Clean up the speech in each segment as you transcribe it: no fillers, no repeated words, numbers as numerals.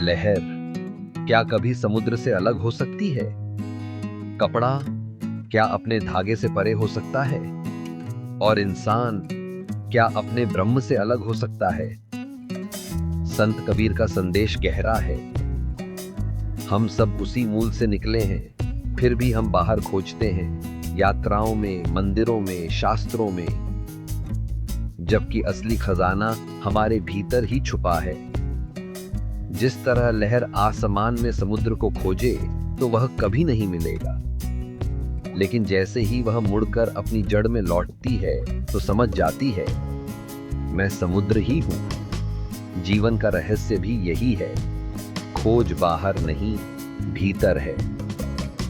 लहर क्या कभी समुद्र से अलग हो सकती है? कपड़ा क्या अपने धागे से परे हो सकता है? और इंसान क्या अपने ब्रह्म से अलग हो सकता है? संत कबीर का संदेश गहरा है। हम सब उसी मूल से निकले हैं, फिर भी हम बाहर खोजते हैं, यात्राओं में, मंदिरों में, शास्त्रों में, जबकि असली खजाना हमारे भीतर ही छुपा है। जिस तरह लहर आसमान में समुद्र को खोजे तो वह कभी नहीं मिलेगा, लेकिन जैसे ही वह मुड़कर अपनी जड़ में लौटती है तो समझ जाती है, मैं समुद्र ही हूं। जीवन का रहस्य भी यही है, खोज बाहर नहीं, भीतर है।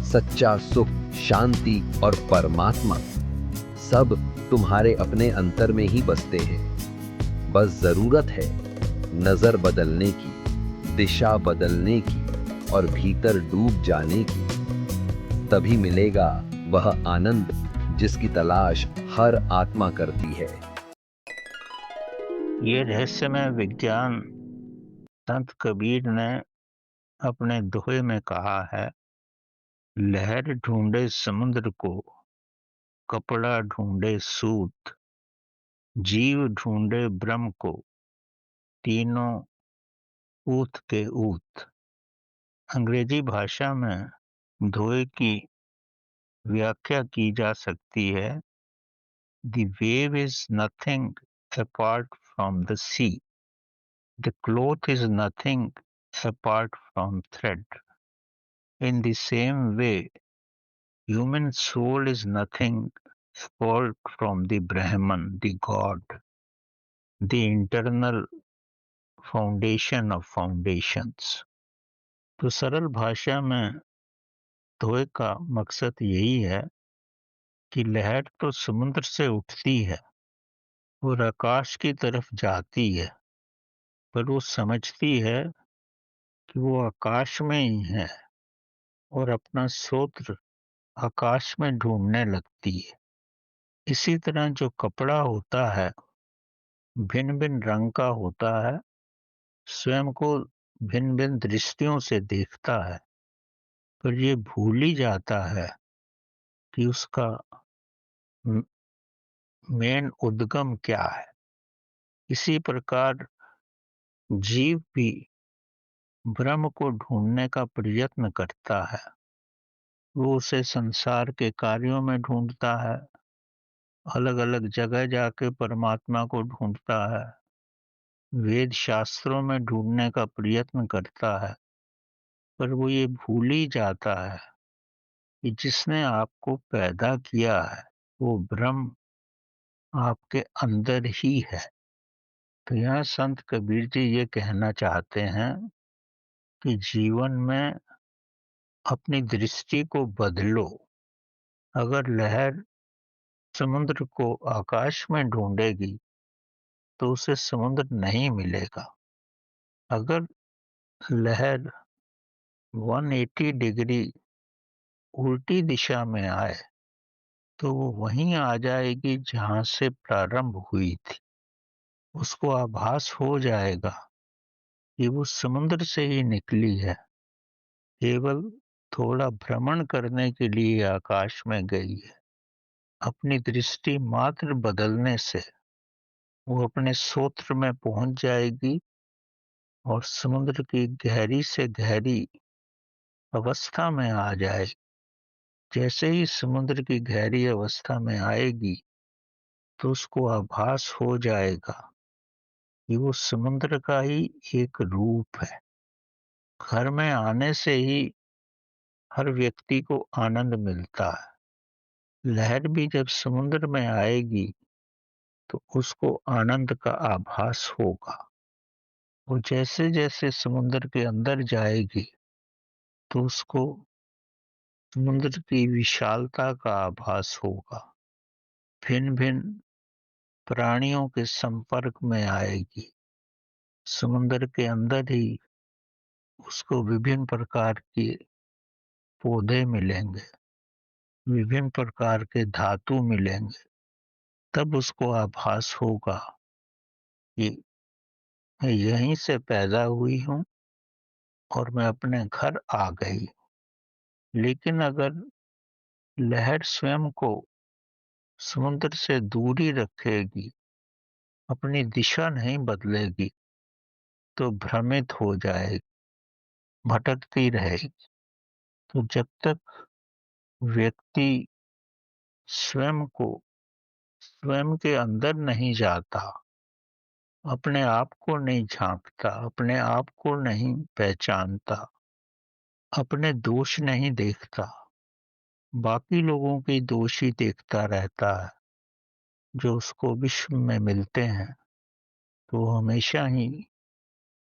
सच्चा सुख, शांति और परमात्मा सब तुम्हारे अपने अंतर में ही बसते हैं। बस जरूरत है नजर बदलने की, दिशा बदलने की और भीतर डूब जाने की। तभी मिलेगा वह आनंद जिसकी तलाश हर आत्मा करती है। ये रहस्यमय विज्ञान संत कबीर ने अपने दोहे में कहा है, लहर ढूंढे समुद्र को, कपड़ा ढूंढे सूत, जीव ढूंढे ब्रह्म को, तीनों ऊत के ऊत। अंग्रेजी भाषा में दोहे की व्याख्या की जा सकती है, the wave is nothing apart from the sea, the cloth is nothing apart from thread. In the same way, human soul is nothing apart from the Brahman, the God, the internal foundation of foundations. तो सरल भाषा में दोहे का मकसद यही है कि लहर तो समुद्र से उठती है और आकाश की तरफ जाती है, पर वो समझती है कि वो आकाश में ही है और अपना स्रोत आकाश में ढूंढने लगती है। इसी तरह जो कपड़ा होता है भिन्न भिन्न रंग का होता है, स्वयं को भिन्न भिन्न दृष्टियों से देखता है, पर ये भूल ही जाता है कि उसका मेन उद्गम क्या है। इसी प्रकार जीव भी ब्रह्म को ढूंढने का प्रयत्न करता है। वो उसे संसार के कार्यों में ढूंढता है, अलग अलग जगह जाके परमात्मा को ढूंढता है, वेद शास्त्रों में ढूंढने का प्रयत्न करता है, पर वो ये भूल ही जाता है कि जिसने आपको पैदा किया है वो ब्रह्म आपके अंदर ही है। तो यहाँ संत कबीर जी ये कहना चाहते हैं कि जीवन में अपनी दृष्टि को बदलो। अगर लहर समुद्र को आकाश में ढूंढेगी तो उसे समुद्र नहीं मिलेगा। अगर लहर 180 डिग्री उल्टी दिशा में आए तो वो वहीं आ जाएगी जहां से प्रारंभ हुई थी। उसको आभास हो जाएगा कि वो समुद्र से ही निकली है, केवल थोड़ा भ्रमण करने के लिए आकाश में गई है। अपनी दृष्टि मात्र बदलने से वो अपने स्रोत में पहुंच जाएगी और समुद्र की गहरी से गहरी अवस्था में आ जाएगी। जैसे ही समुद्र की गहरी अवस्था में आएगी तो उसको आभास हो जाएगा कि वो समुद्र का ही एक रूप है। घर में आने से ही हर व्यक्ति को आनंद मिलता है। लहर भी जब समुद्र में आएगी तो उसको आनंद का आभास होगा। वो जैसे जैसे समुद्र के अंदर जाएगी तो उसको समुद्र की विशालता का आभास होगा। भिन्न भिन्न प्राणियों के संपर्क में आएगी। समुद्र के अंदर ही उसको विभिन्न प्रकार के पौधे मिलेंगे, विभिन्न प्रकार के धातु मिलेंगे। तब उसको आभास होगा कि मैं यहीं से पैदा हुई हूँ और मैं अपने घर आ गई। लेकिन अगर लहर स्वयं को समुद्र से दूरी रखेगी, अपनी दिशा नहीं बदलेगी, तो भ्रमित हो जाएगी, भटकती रहेगी। तो जब तक व्यक्ति स्वयं को स्वयं के अंदर नहीं जाता, अपने आप को नहीं झांकता, अपने आप को नहीं पहचानता, अपने दोष नहीं देखता, बाकी लोगों के दोष ही देखता रहता है, जो उसको विश्व में मिलते हैं, तो वो हमेशा ही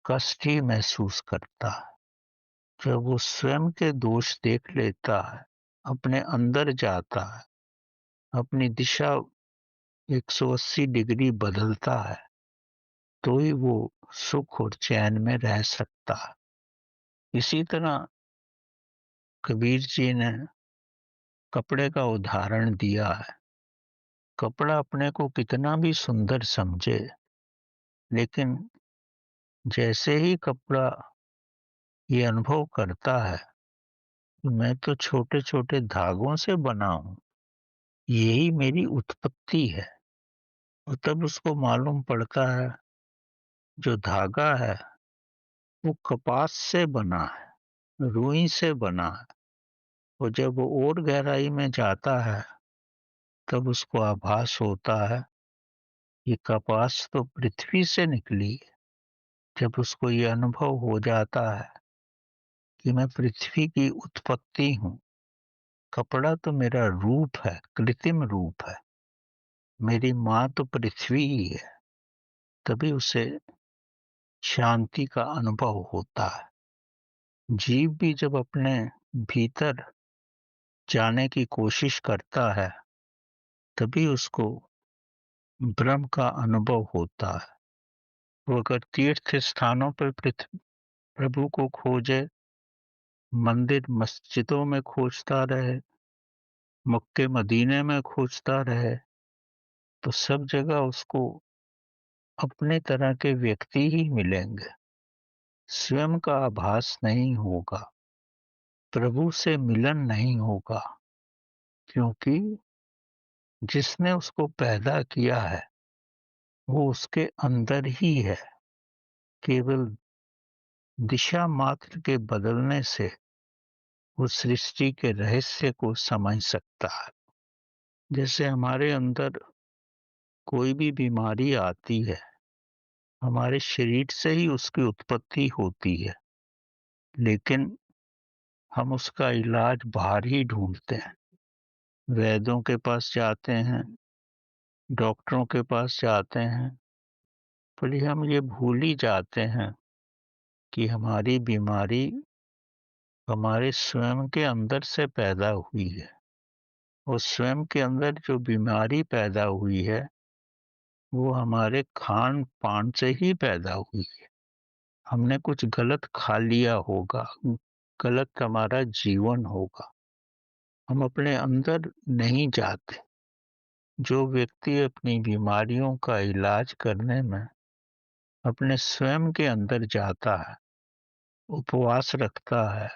कष्ट ही महसूस करता है। जब वो स्वयं के दोष देख लेता है, अपने अंदर जाता है, अपनी दिशा 180 डिग्री बदलता है, तो ही वो सुख और चैन में रह सकता है। इसी तरह कबीर जी ने कपड़े का उदाहरण दिया है। कपड़ा अपने को कितना भी सुंदर समझे, लेकिन जैसे ही कपड़ा ये अनुभव करता है कि मैं तो छोटे-छोटे धागों से बना हूँ, यही मेरी उत्पत्ति है, और तब उसको मालूम पड़ता है जो धागा है वो कपास से बना है, रुई से बना है। और जब वो और गहराई में जाता है, तब उसको आभास होता है ये कपास तो पृथ्वी से निकली है। जब उसको ये अनुभव हो जाता है कि मैं पृथ्वी की उत्पत्ति हूँ, कपड़ा तो मेरा रूप है, कृत्रिम रूप है, मेरी माँ तो पृथ्वी ही है, तभी उसे शांति का अनुभव होता है। जीव भी जब अपने भीतर जाने की कोशिश करता है, तभी उसको ब्रह्म का अनुभव होता है। वो अगर तीर्थ स्थानों पर प्रभु को खोजे, मंदिर मस्जिदों में खोजता रहे, मक्के मदीने में खोजता रहे, तो सब जगह उसको अपने तरह के व्यक्ति ही मिलेंगे। स्वयं का आभास नहीं होगा, प्रभु से मिलन नहीं होगा, क्योंकि जिसने उसको पैदा किया है वो उसके अंदर ही है। केवल दिशा मात्र के बदलने से वो सृष्टि के रहस्य को समझ सकता है। जैसे हमारे अंदर कोई भी बीमारी आती है, हमारे शरीर से ही उसकी उत्पत्ति होती है, लेकिन हम उसका इलाज बाहर ही ढूंढते हैं। वैद्यों के पास जाते हैं, डॉक्टरों के पास जाते हैं, पर हम ये भूल ही जाते हैं कि हमारी बीमारी हमारे स्वयं के अंदर से पैदा हुई है, और स्वयं के अंदर जो बीमारी पैदा हुई है वो हमारे खान पान से ही पैदा हुई है। हमने कुछ गलत खा लिया होगा, गलत हमारा जीवन होगा, हम अपने अंदर नहीं जाते। जो व्यक्ति अपनी बीमारियों का इलाज करने में अपने स्वयं के अंदर जाता है, उपवास रखता है,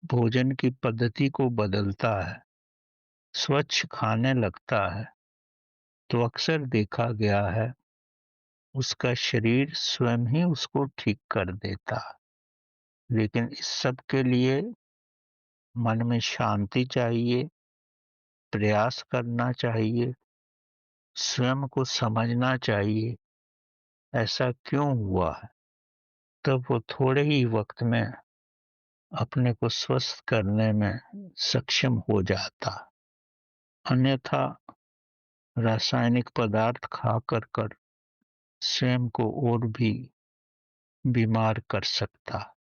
भोजन की पद्धति को बदलता है, स्वच्छ खाने लगता है, तो अक्सर देखा गया है उसका शरीर स्वयं ही उसको ठीक कर देता है। लेकिन इस सब के लिए मन में शांति चाहिए, प्रयास करना चाहिए, स्वयं को समझना चाहिए ऐसा क्यों हुआ है, तब वो थोड़े ही वक्त में अपने को स्वस्थ करने में सक्षम हो जाता। अन्यथा रासायनिक पदार्थ खा कर स्वयं को और भी बीमार कर सकता।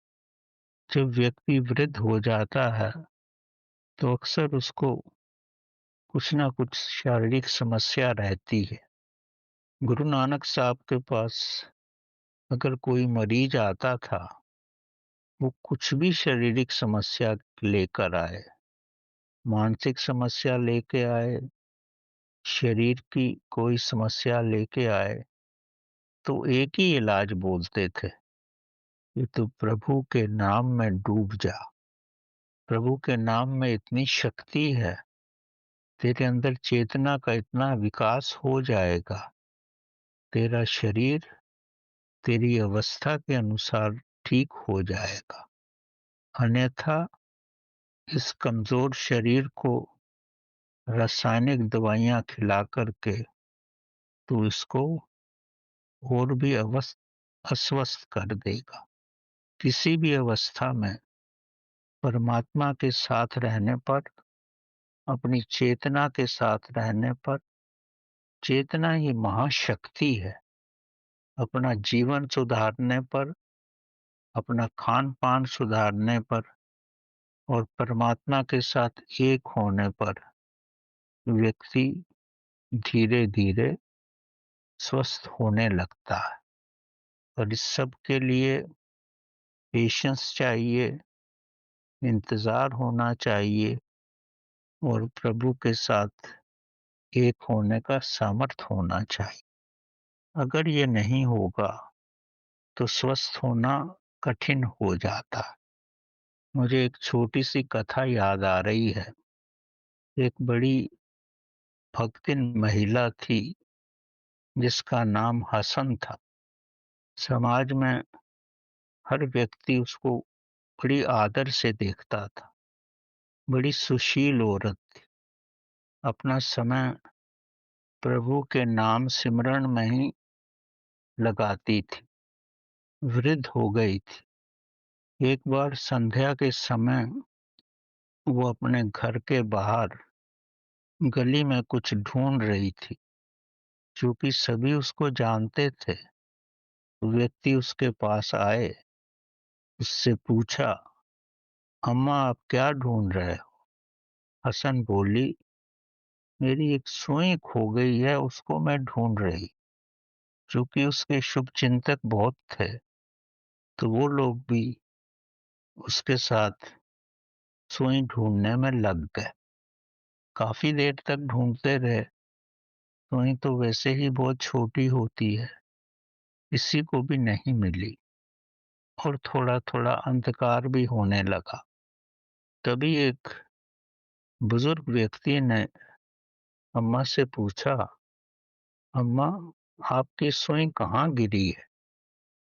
जब व्यक्ति वृद्ध हो जाता है, तो अक्सर उसको कुछ ना कुछ शारीरिक समस्या रहती है। गुरु नानक साहब के पास अगर कोई मरीज आता था, वो कुछ भी शारीरिक समस्या लेकर आए, मानसिक समस्या लेके आए, शरीर की कोई समस्या लेके आए, तो एक ही इलाज बोलते थे, कि तू प्रभु के नाम में डूब जा। प्रभु के नाम में इतनी शक्ति है, तेरे अंदर चेतना का इतना विकास हो जाएगा, तेरा शरीर तेरी अवस्था के अनुसार ठीक हो जाएगा। अन्यथा इस कमजोर शरीर को रासायनिक दवाइयां खिला करके तू इसको और भी अस्वस्थ कर देगा। किसी भी अवस्था में परमात्मा के साथ रहने पर, अपनी चेतना के साथ रहने पर, चेतना ही महाशक्ति है। अपना जीवन सुधारने पर, अपना खान पान सुधारने पर और परमात्मा के साथ एक होने पर व्यक्ति धीरे धीरे स्वस्थ होने लगता है। और इस सब के लिए पेशेंस चाहिए, इंतजार होना चाहिए और प्रभु के साथ एक होने का सामर्थ्य होना चाहिए। अगर ये नहीं होगा तो स्वस्थ होना कठिन हो जाता है। मुझे एक छोटी सी कथा याद आ रही है। एक बड़ी भक्तिन महिला थी जिसका नाम हसन था। समाज में हर व्यक्ति उसको बड़ी आदर से देखता था। बड़ी सुशील औरत थी। अपना समय प्रभु के नाम सिमरन में ही लगाती थी। वृद्ध हो गई थी। एक बार संध्या के समय वो अपने घर के बाहर गली में कुछ ढूंढ रही थी। चूंकि सभी उसको जानते थे, व्यक्ति उसके पास आए, उससे पूछा, अम्मा आप क्या ढूंढ रहे हो? हसन बोली, मेरी एक सुई खो गई है, उसको मैं ढूंढ रही। चूंकि उसके शुभ चिंतक बहुत थे, तो वो लोग भी उसके साथ सुई ढूंढने में लग गए। काफी देर तक ढूंढते रहे। सुई तो वैसे ही बहुत छोटी होती है, किसी को भी नहीं मिली और थोड़ा थोड़ा अंधकार भी होने लगा। तभी एक बुजुर्ग व्यक्ति ने अम्मा से पूछा, अम्मा आपकी सुई कहाँ गिरी है?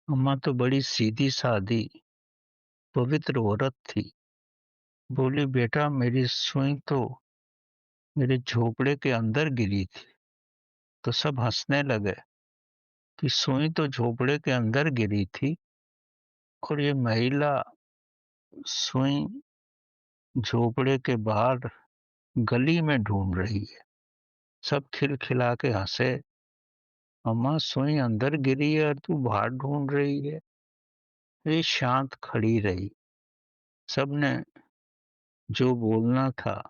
अम्मा तो बड़ी सीधी सादी पवित्र औरत थी। बोली, बेटा मेरी सुई तो मेरे झोपड़े के अंदर गिरी थी। तो सब हंसने लगे कि सुई तो झोपड़े के अंदर गिरी थी और ये महिला सुई झोपड़े के बाहर गली में ढूंढ रही है। सब खिलखिला के हंसे। अम्मा सुई अंदर गिरी है और तू बाहर ढूंढ रही है। वे शांत खड़ी रही। सबने जो बोलना था,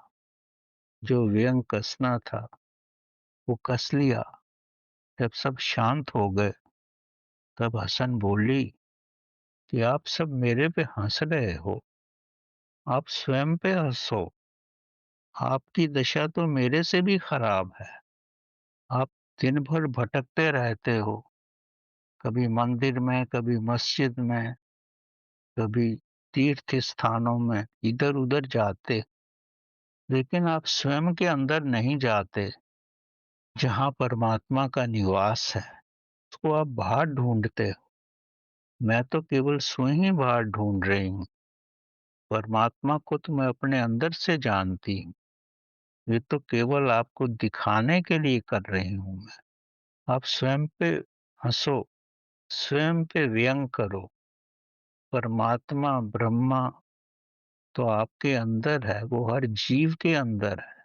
जो व्यंग कसना था, वो कस लिया। जब सब शांत हो गए, तब हसन बोली कि आप सब मेरे पे हंस रहे हो, आप स्वयं पे हंसो। आपकी दशा तो मेरे से भी खराब है। आप दिन भर भटकते रहते हो, कभी मंदिर में, कभी मस्जिद में, कभी तीर्थ स्थानों में इधर उधर जाते, लेकिन आप स्वयं के अंदर नहीं जाते, जहां परमात्मा का निवास है उसको आप बाहर ढूंढते हो। मैं तो केवल सुई ही बाहर ढूंढ रही हूँ, परमात्मा को तो मैं अपने अंदर से जानती हूँ। ये तो केवल आपको दिखाने के लिए कर रही हूं मैं। आप स्वयं पे हंसो, स्वयं पे व्यंग करो। परमात्मा ब्रह्मा तो आपके अंदर है, वो हर जीव के अंदर है,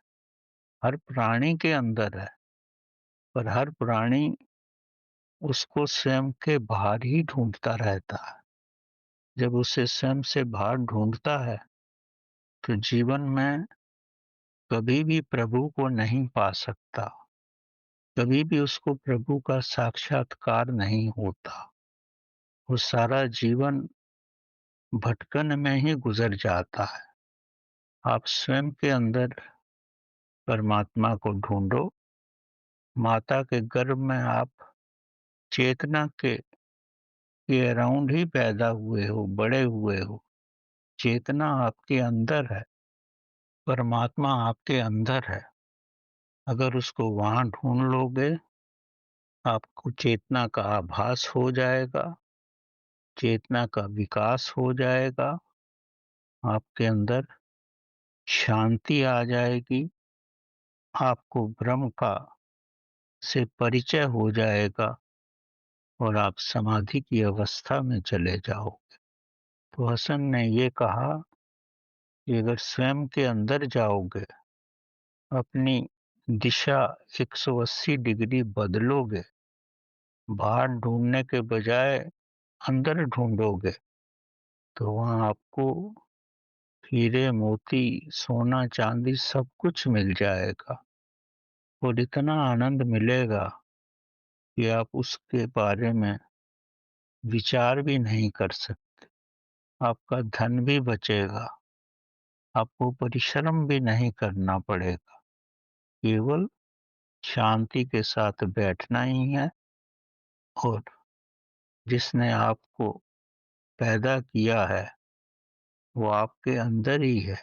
हर प्राणी के अंदर है। पर हर प्राणी उसको स्वयं के बाहर ही ढूंढता रहता है। जब उसे स्वयं से बाहर ढूंढता है तो जीवन में कभी भी प्रभु को नहीं पा सकता, कभी भी उसको प्रभु का साक्षात्कार नहीं होता। वो सारा जीवन भटकन में ही गुजर जाता है। आप स्वयं के अंदर परमात्मा को ढूंढो। माता के गर्भ में आप चेतना के के अराउंड ही पैदा हुए हो, बड़े हुए हो। चेतना आपके अंदर है, परमात्मा आपके अंदर है। अगर उसको वहाँ ढूँढ लोगे, आपको चेतना का आभास हो जाएगा, चेतना का विकास हो जाएगा, आपके अंदर शांति आ जाएगी, आपको ब्रह्म का से परिचय हो जाएगा और आप समाधि की अवस्था में चले जाओगे। तो हसन ने ये कहा कि अगर स्वयं के अंदर जाओगे, अपनी दिशा 180 डिग्री बदलोगे, बाहर ढूंढने के बजाय अंदर ढूंढोगे, तो वहाँ आपको हीरे मोती सोना चांदी सब कुछ मिल जाएगा और इतना आनंद मिलेगा कि आप उसके बारे में विचार भी नहीं कर सकते। आपका धन भी बचेगा, आपको परिश्रम भी नहीं करना पड़ेगा, केवल शांति के साथ बैठना ही है और जिसने आपको पैदा किया है वो आपके अंदर ही है।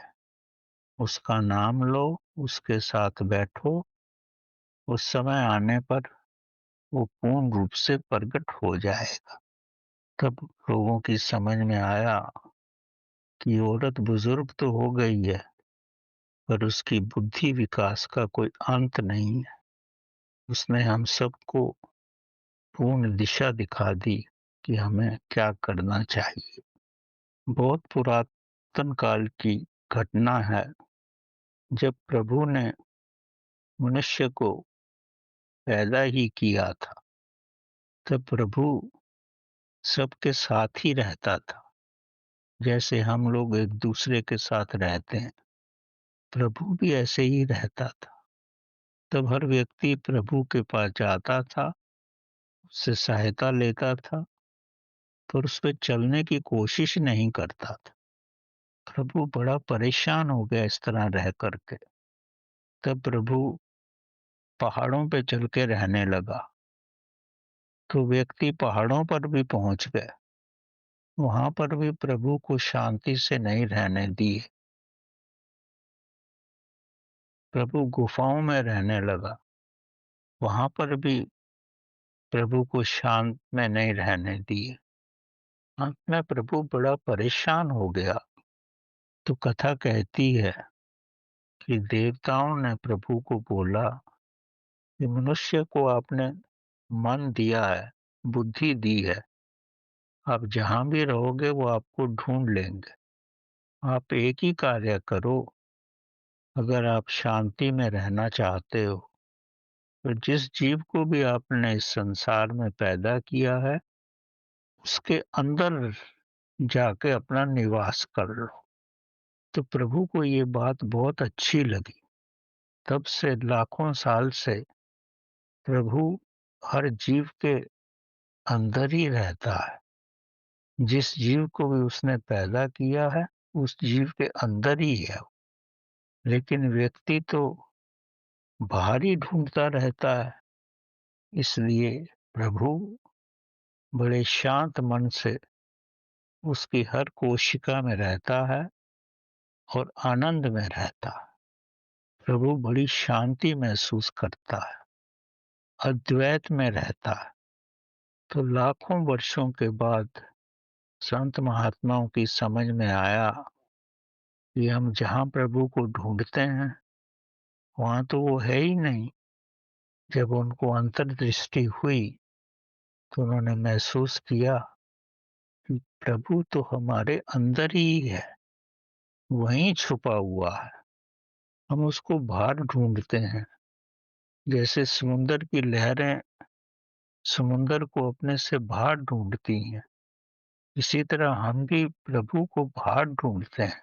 उसका नाम लो, उसके साथ बैठो, उस समय आने पर वो पूर्ण रूप से प्रकट हो जाएगा। तब लोगों की समझ में आया कि औरत बुजुर्ग तो हो गई है, पर उसकी बुद्धि विकास का कोई अंत नहीं है। उसने हम सबको पूर्ण दिशा दिखा दी कि हमें क्या करना चाहिए। बहुत पुरातन काल की घटना है, जब प्रभु ने मनुष्य को पैदा ही किया था, तब प्रभु सबके साथ ही रहता था। जैसे हम लोग एक दूसरे के साथ रहते हैं, प्रभु भी ऐसे ही रहता था। तब हर व्यक्ति प्रभु के पास जाता था, उससे सहायता लेता था, पर उस पे चलने की कोशिश नहीं करता था। प्रभु बड़ा परेशान हो गया इस तरह रह करके। तब प्रभु पहाड़ों पे चल के रहने लगा, तो व्यक्ति पहाड़ों पर भी पहुंच गए। वहां पर भी प्रभु को शांति से नहीं रहने दिए। प्रभु गुफाओं में रहने लगा, वहां पर भी प्रभु को शांत में नहीं रहने दिए। अंत में प्रभु बड़ा परेशान हो गया। तो कथा कहती है कि देवताओं ने प्रभु को बोला कि मनुष्य को आपने मन दिया है, बुद्धि दी है, आप जहां भी रहोगे वो आपको ढूंढ लेंगे। आप एक ही कार्य करो, अगर आप शांति में रहना चाहते हो तो जिस जीव को भी आपने इस संसार में पैदा किया है, उसके अंदर जाके अपना निवास कर लो। तो प्रभु को ये बात बहुत अच्छी लगी। तब से लाखों साल से प्रभु हर जीव के अंदर ही रहता है। जिस जीव को भी उसने पैदा किया है, उस जीव के अंदर ही है। लेकिन व्यक्ति तो बाहर ही ढूंढता रहता है। इसलिए प्रभु बड़े शांत मन से उसकी हर कोशिका में रहता है और आनंद में रहता है। प्रभु बड़ी शांति महसूस करता है, अद्वैत में रहता है। तो लाखों वर्षों के बाद संत महात्माओं की समझ में आया कि हम जहाँ प्रभु को ढूंढते हैं, वहाँ तो वो है ही नहीं। जब उनको अंतर्दृष्टि हुई तो उन्होंने महसूस किया कि प्रभु तो हमारे अंदर ही है, वहीं छुपा हुआ है। हम उसको बाहर ढूंढते हैं, जैसे समुंदर की लहरें समुंदर को अपने से बाहर ढूंढती हैं, इसी तरह हम भी प्रभु को बाहर ढूंढते हैं।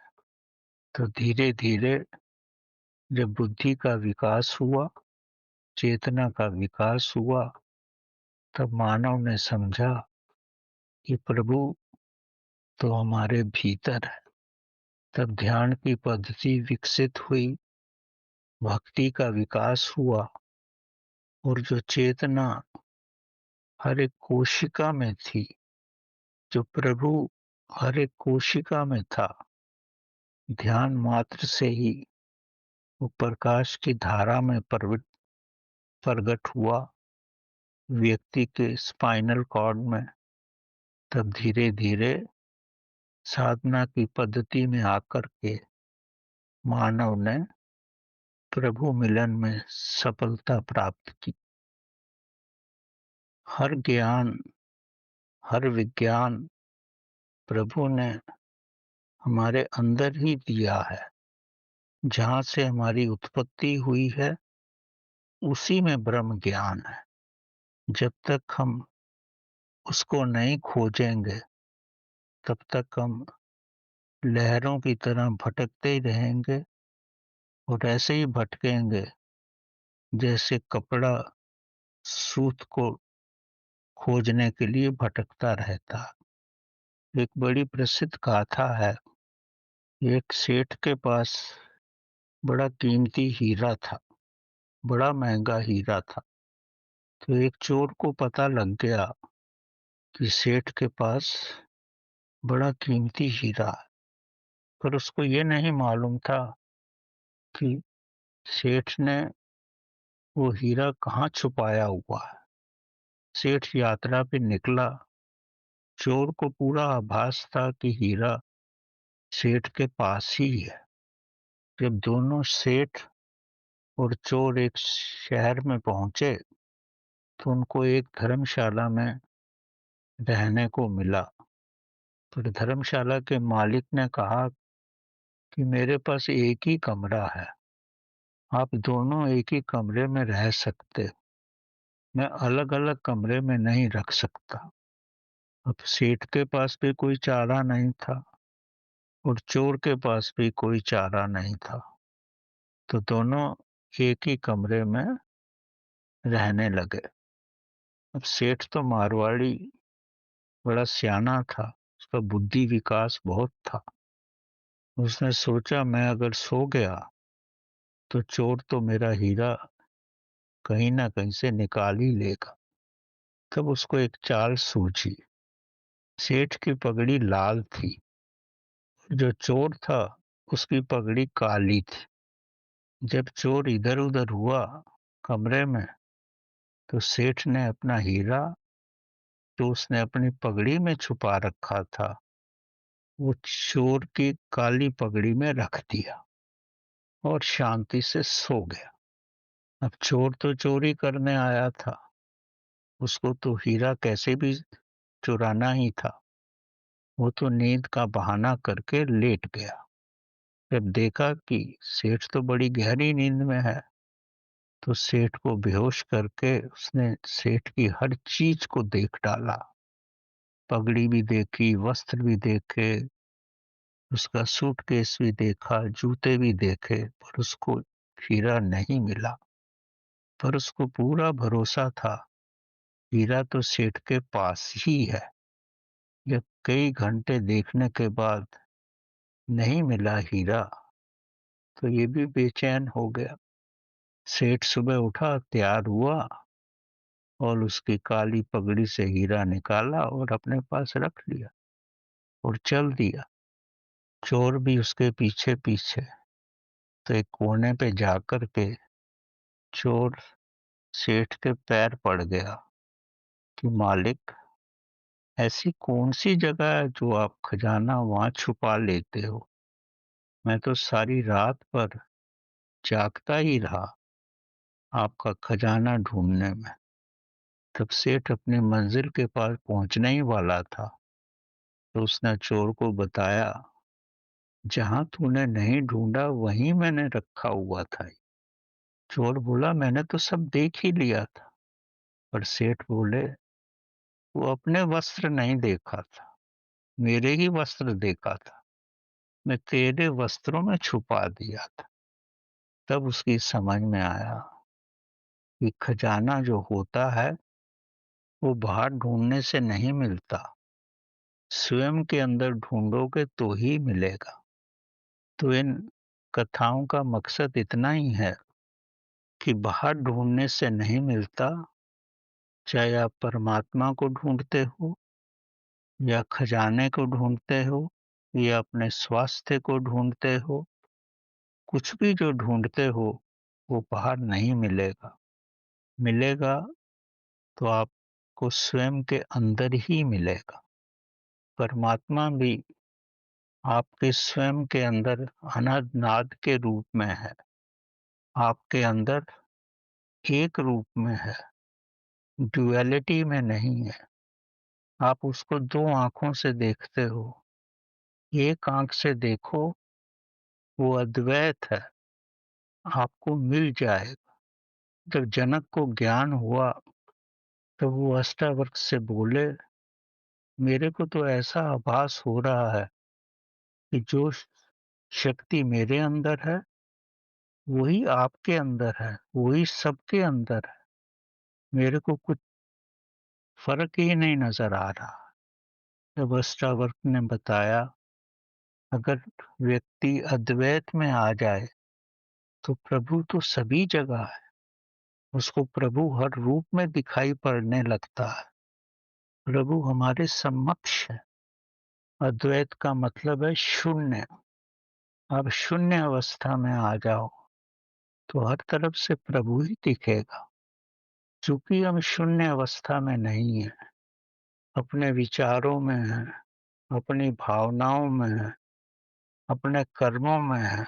तो धीरे धीरे जब बुद्धि का विकास हुआ, चेतना का विकास हुआ, तब मानव ने समझा कि प्रभु तो हमारे भीतर है। तब ध्यान की पद्धति विकसित हुई, भक्ति का विकास हुआ और जो चेतना हर एक कोशिका में थी, जो प्रभु हर एक कोशिका में था, ध्यान मात्र से ही वो प्रकाश की धारा में प्रकट हुआ व्यक्ति के स्पाइनल कॉर्ड में। तब धीरे-धीरे साधना की पद्धति में आकर के मानव ने प्रभु मिलन में सफलता प्राप्त की। हर ज्ञान, हर विज्ञान प्रभु ने हमारे अंदर ही दिया है। जहाँ से हमारी उत्पत्ति हुई है, उसी में ब्रह्म ज्ञान है। जब तक हम उसको नहीं खोजेंगे, तब तक हम लहरों की तरह भटकते ही रहेंगे और ऐसे ही भटकेंगे जैसे कपड़ा सूत को खोजने के लिए भटकता रहता। एक बड़ी प्रसिद्ध गाथा है। एक सेठ के पास बड़ा कीमती हीरा था, बड़ा महंगा हीरा था। तो एक चोर को पता लग गया कि सेठ के पास बड़ा कीमती हीरा है, पर उसको ये नहीं मालूम था कि सेठ ने वो हीरा कहाँ छुपाया हुआ है। सेठ यात्रा पे निकला। चोर को पूरा आभास था कि हीरा सेठ के पास ही है। जब दोनों सेठ और चोर एक शहर में पहुंचे, तो उनको एक धर्मशाला में रहने को मिला। तो धर्मशाला के मालिक ने कहा कि मेरे पास एक ही कमरा है, आप दोनों एक ही कमरे में रह सकते हो, मैं अलग अलग कमरे में नहीं रख सकता। अब सेठ के पास भी कोई चारा नहीं था और चोर के पास भी कोई चारा नहीं था, तो दोनों एक ही कमरे में रहने लगे। अब सेठ तो मारवाड़ी बड़ा सियाना था, उसका बुद्धि विकास बहुत था। उसने सोचा मैं अगर सो गया तो चोर तो मेरा हीरा कहीं ना कहीं से निकाल ही लेगा। तब उसको एक चाल सूझी। सेठ की पगड़ी लाल थी, जो चोर था उसकी पगड़ी काली थी। जब चोर इधर उधर हुआ कमरे में, तो सेठ ने अपना हीरा जो उसने अपनी पगड़ी में छुपा रखा था, वो चोर की काली पगड़ी में रख दिया और शांति से सो गया। अब चोर तो चोरी करने आया था, उसको तो हीरा कैसे भी चुराना ही था। वो तो नींद का बहाना करके लेट गया। जब देखा कि सेठ तो बड़ी गहरी नींद में है, तो सेठ को बेहोश करके उसने सेठ की हर चीज को देख डाला। पगड़ी भी देखी, वस्त्र भी देखे, उसका सूटकेस भी देखा, जूते भी देखे, पर उसको हीरा नहीं मिला। पर उसको पूरा भरोसा था, हीरा तो सेठ के पास ही है। जब कई घंटे देखने के बाद नहीं मिला हीरा, तो ये भी बेचैन हो गया। सेठ सुबह उठा, तैयार हुआ और उसकी काली पगड़ी से हीरा निकाला और अपने पास रख लिया और चल दिया। चोर भी उसके पीछे पीछे। तो एक कोने पे जाकर के चोर सेठ के पैर पड़ गया कि मालिक, ऐसी कौन सी जगह है जो आप खजाना वहां छुपा लेते हो? मैं तो सारी रात पर जागता ही रहा आपका खजाना ढूंढने में। तब सेठ अपनी मंजिल के पास पहुंचने ही वाला था, तो उसने चोर को बताया, जहां तूने नहीं ढूंढा वहीं मैंने रखा हुआ था। चोर बोला, मैंने तो सब देख ही लिया था। पर सेठ बोले, वो अपने वस्त्र नहीं देखा था, मेरे ही वस्त्र देखा था, मैं तेरे वस्त्रों में छुपा दिया था। तब उसकी समझ में आया कि खजाना जो होता है वो बाहर ढूंढने से नहीं मिलता, स्वयं के अंदर ढूंढोगे तो ही मिलेगा। तो इन कथाओं का मकसद इतना ही है कि बाहर ढूंढने से नहीं मिलता, चाहे आप परमात्मा को ढूंढते हो या खजाने को ढूँढते हो या अपने स्वास्थ्य को ढूँढते हो, कुछ भी जो ढूँढते हो, वो बाहर नहीं मिलेगा। मिलेगा तो आपको स्वयं के अंदर ही मिलेगा। परमात्मा भी आपके स्वयं के अंदर अनंत नाद के रूप में है, आपके अंदर एक रूप में है, ड्युअलिटी में नहीं है। आप उसको 2 आँखों से देखते हो। एक आँख से देखो, वो अद्वैत है, आपको मिल जाएगा। जब जनक को ज्ञान हुआ, तो वो अष्टावक्र से बोले, मेरे को तो ऐसा आभास हो रहा है कि जो शक्ति मेरे अंदर है, वही आपके अंदर है, वही सबके अंदर है। मेरे को कुछ फ़र्क ही नहीं नज़र आ रहा। जब अष्टावक्र ने बताया, अगर व्यक्ति अद्वैत में आ जाए, तो प्रभु तो सभी जगह है। उसको प्रभु हर रूप में दिखाई पड़ने लगता है। प्रभु हमारे समक्ष है। अद्वैत का मतलब है शून्य। आप शून्य अवस्था में आ जाओ, तो हर तरफ से प्रभु ही दिखेगा। चूँकि हम शून्य अवस्था में नहीं हैं, अपने विचारों में हैं, अपनी भावनाओं में हैं, अपने कर्मों में हैं,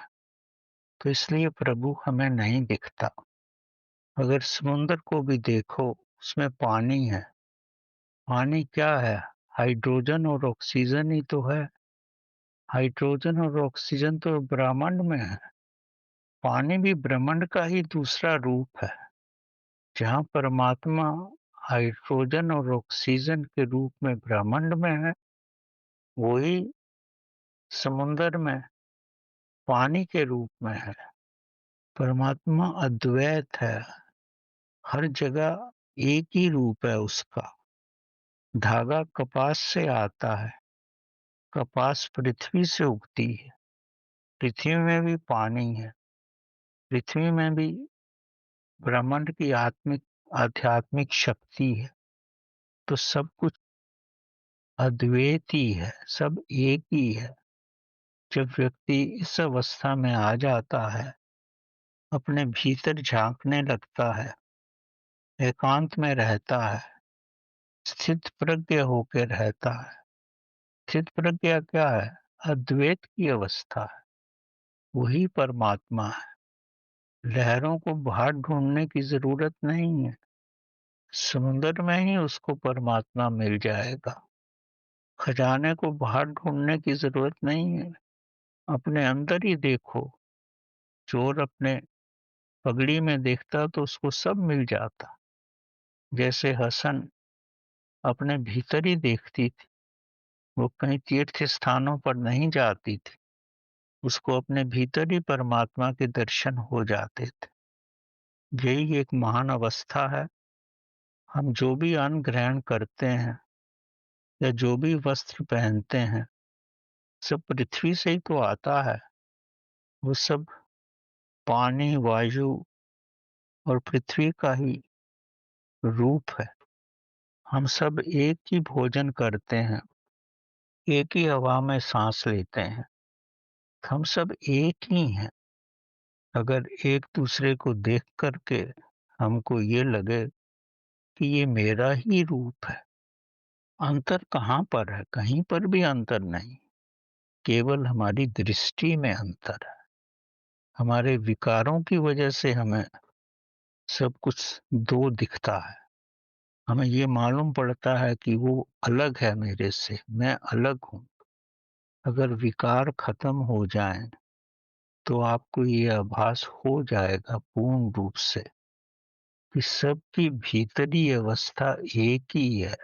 तो इसलिए प्रभु हमें नहीं दिखता। अगर समुद्र को भी देखो, उसमें पानी है। पानी क्या है? हाइड्रोजन और ऑक्सीजन ही तो है। हाइड्रोजन और ऑक्सीजन तो ब्रह्मांड में है। पानी भी ब्रह्मांड का ही दूसरा रूप है। जहाँ परमात्मा हाइड्रोजन और ऑक्सीजन के रूप में ब्रह्मांड में है, वही समुद्र में पानी के रूप में है। परमात्मा अद्वैत है, हर जगह एक ही रूप है उसका। धागा कपास से आता है, कपास पृथ्वी से उगती है, पृथ्वी में भी पानी है, पृथ्वी में भी ब्रह्मांड की आत्मिक आध्यात्मिक शक्ति है। तो सब कुछ अद्वैत ही है, सब एक ही है। जब व्यक्ति इस अवस्था में आ जाता है, अपने भीतर झाँकने लगता है, एकांत में रहता है, स्थित प्रज्ञ होकर रहता है। स्थित प्रज्ञा क्या है? अद्वैत की अवस्था है, वही परमात्मा है। लहरों को बाहर ढूँढने की ज़रूरत नहीं है, समुद्र में ही उसको परमात्मा मिल जाएगा। खजाने को बाहर ढूँढने की ज़रूरत नहीं है, अपने अंदर ही देखो। चोर अपने पगड़ी में देखता तो उसको सब मिल जाता। जैसे हसन अपने भीतर ही देखती थी, वो कहीं तीर्थ स्थानों पर नहीं जाती थी, उसको अपने भीतर ही परमात्मा के दर्शन हो जाते थे। यही एक महान अवस्था है। हम जो भी अन्न ग्रहण करते हैं या जो भी वस्त्र पहनते हैं, सब पृथ्वी से ही तो आता है। वो सब पानी, वायु और पृथ्वी का ही रूप है। हम सब एक ही भोजन करते हैं, एक ही हवा में सांस लेते हैं। हम सब एक ही हैं। अगर एक दूसरे को देख कर के हमको ये लगे कि ये मेरा ही रूप है, अंतर कहाँ पर है? कहीं पर भी अंतर नहीं, केवल हमारी दृष्टि में अंतर है। हमारे विकारों की वजह से हमें सब कुछ दो दिखता है। हमें ये मालूम पड़ता है कि वो अलग है मेरे से, मैं अलग हूँ। अगर विकार खत्म हो जाएँ, तो आपको ये आभास हो जाएगा पूर्ण रूप से कि सबकी भीतरी अवस्था एक ही है।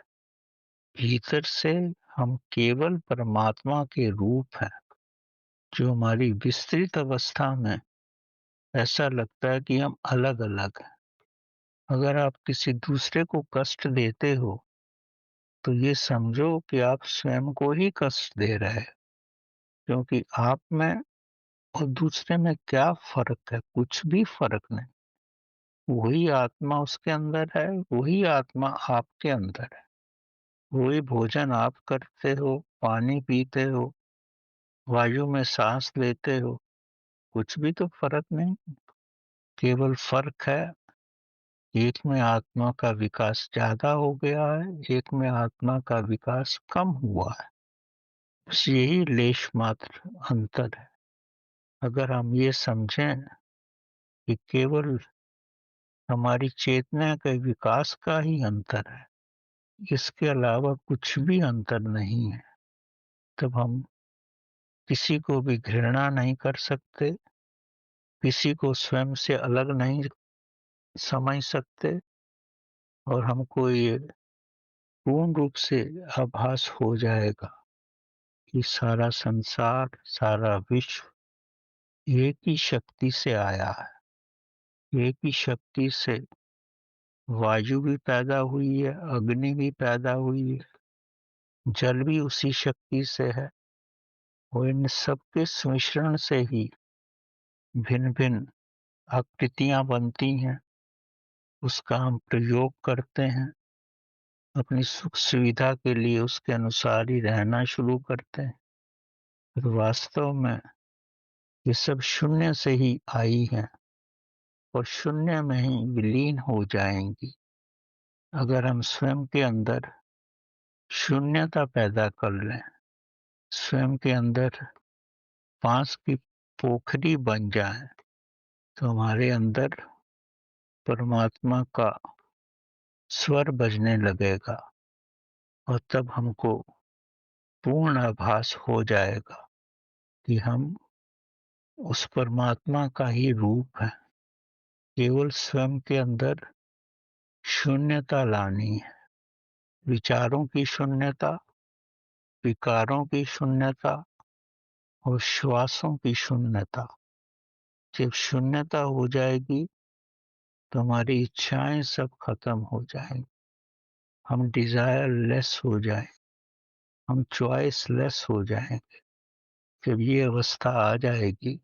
भीतर से हम केवल परमात्मा के रूप हैं। जो हमारी विस्तृत अवस्था में ऐसा लगता है कि हम अलग-अलग हैं। अगर आप किसी दूसरे को कष्ट देते हो, तो ये समझो कि आप स्वयं को ही कष्ट दे रहे हैं, क्योंकि आप में और दूसरे में क्या फ़र्क है? कुछ भी फ़र्क नहीं। वही आत्मा उसके अंदर है, वही आत्मा आपके अंदर है। वही भोजन आप करते हो, पानी पीते हो, वायु में सांस लेते हो, कुछ भी तो फर्क नहीं। केवल फर्क है, एक में आत्मा का विकास ज्यादा हो गया है, एक में आत्मा का विकास कम हुआ है। बस यही लेश मात्र अंतर है। अगर हम ये समझें कि केवल हमारी चेतना के विकास का ही अंतर है, इसके अलावा कुछ भी अंतर नहीं है, तब हम किसी को भी घृणा नहीं कर सकते, किसी को स्वयं से अलग नहीं समझ सकते, और हमको ये पूर्ण रूप से आभास हो जाएगा कि सारा संसार, सारा विश्व एक ही शक्ति से आया है। एक ही शक्ति से वायु भी पैदा हुई है, अग्नि भी पैदा हुई है, जल भी उसी शक्ति से है, और इन सबके मिश्रण से ही भिन्न भिन्न आकृतियां बनती हैं। उसका हम प्रयोग करते हैं, अपनी सुख सुविधा के लिए उसके अनुसार ही रहना शुरू करते हैं। तो वास्तव में ये सब शून्य से ही आई हैं और शून्य में ही विलीन हो जाएंगी। अगर हम स्वयं के अंदर शून्यता पैदा कर लें, स्वयं के अंदर पास की पोखरी बन जाए, तो हमारे अंदर परमात्मा का स्वर बजने लगेगा, और तब हमको पूर्ण आभास हो जाएगा कि हम उस परमात्मा का ही रूप है। केवल स्वयं के अंदर शून्यता लानी है, विचारों की शून्यता, विकारों की शून्यता और श्वासों की शून्यता। जब शून्यता हो जाएगी तो हमारी इच्छाएं सब खत्म हो जाएंगी, हम डिजायर लेस हो जाए, हम चॉइस लेस हो जाएंगे। जब ये अवस्था आ जाएगी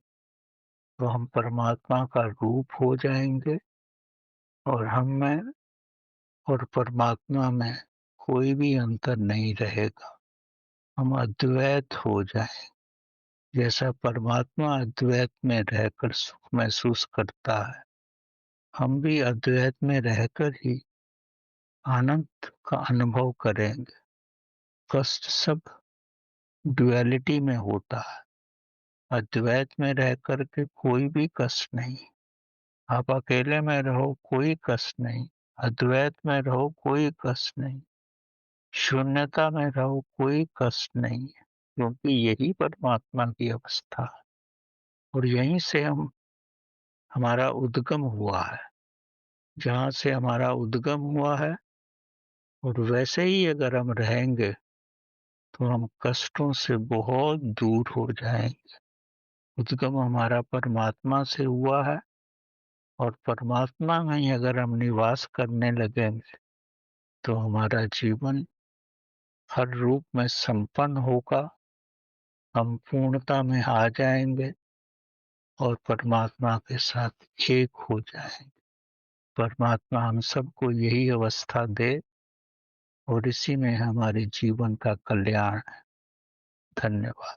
तो हम परमात्मा का रूप हो जाएंगे, और हम में और परमात्मा में कोई भी अंतर नहीं रहेगा। हम अद्वैत हो जाएं। जैसा परमात्मा अद्वैत में रहकर सुख महसूस करता है, हम भी अद्वैत में रहकर ही आनंद का अनुभव करेंगे। कष्ट सब ड्युअलिटी में होता है, अद्वैत में रह कर के कोई भी कष्ट नहीं। आप अकेले में रहो कोई कष्ट नहीं, अद्वैत में रहो कोई कष्ट नहीं, शून्यता में रहो कोई कष्ट नहीं है, क्योंकि यही परमात्मा की अवस्था है। और यहीं से हम हमारा उद्गम हुआ है, जहाँ से हमारा उद्गम हुआ है, और वैसे ही अगर हम रहेंगे तो हम कष्टों से बहुत दूर हो जाएंगे। उद्गम हमारा परमात्मा से हुआ है, और परमात्मा में ही अगर हम निवास करने लगेंगे तो हमारा जीवन हर रूप में संपन्न होगा। हम पूर्णता में आ जाएंगे और परमात्मा के साथ एक हो जाएंगे। परमात्मा हम सबको यही अवस्था दे, और इसी में हमारे जीवन का कल्याण है। धन्यवाद।